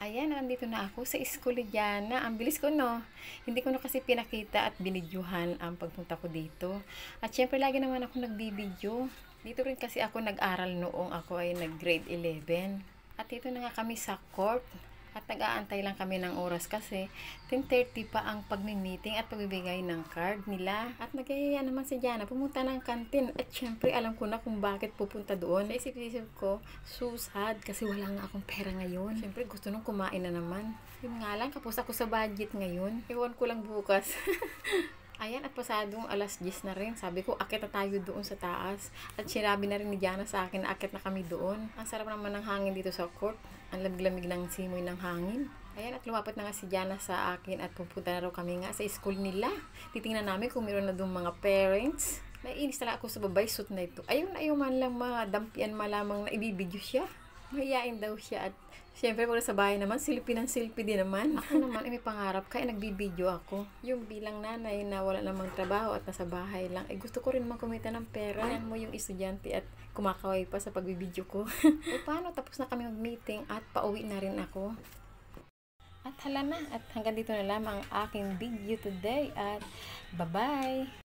Ayan, nandito na ako sa school ni Diana. Ang bilis ko, no? Hindi ko na kasi pinakita at binidyuhan ang pagpunta ko dito. At syempre, lagi naman ako nagbibidyo. Dito rin kasi ako nag-aral noong ako ay nag-grade 11. At dito na nga kami sa court. At nag-aantay lang kami ng oras kasi 10:30 pa ang pagmi-meeting at pagbibigay ng card nila. At nagayaya naman si Diana pumunta ng kantin. At syempre alam ko na kung bakit pupunta doon. Naisip-isip ko, so sad kasi wala nga akong pera ngayon. Syempre gusto nung kumain na naman. Yun nga lang, kapos ako sa budget ngayon. Ewan ko lang bukas. Ayan, at pasadong alas 10 na rin. Sabi ko, akit na tayo doon sa taas. At sinabi na rin ni Diana sa akin na akit na kami doon. Ang sarap naman ng hangin dito sa court. Ang lamig-lamig ng simoy ng hangin. Ayan, at lumapit na nga si Diana sa akin at pupunta na raw kami nga sa school nila. Titingnan namin kung meron na doon mga parents. Naiinis talaga ako sa babae suit na ito. Ayaw man lang madampian malamang na ibibidyo siya. Mahiyain daw siya at syempre pag sa bahay naman, silpi ng silpi din naman. Ako naman, may pangarap kaya nagbibideo ako. Yung bilang nanay na wala namang trabaho at nasa bahay lang, gusto ko rin naman kumita ng pera. Yan mo yung estudyante at kumakaway pa sa pagbibideo ko. O paano, tapos na kami mag-meeting at pauwi na rin ako. At hala na, at hanggang dito na lamang ang aking video today at bye-bye!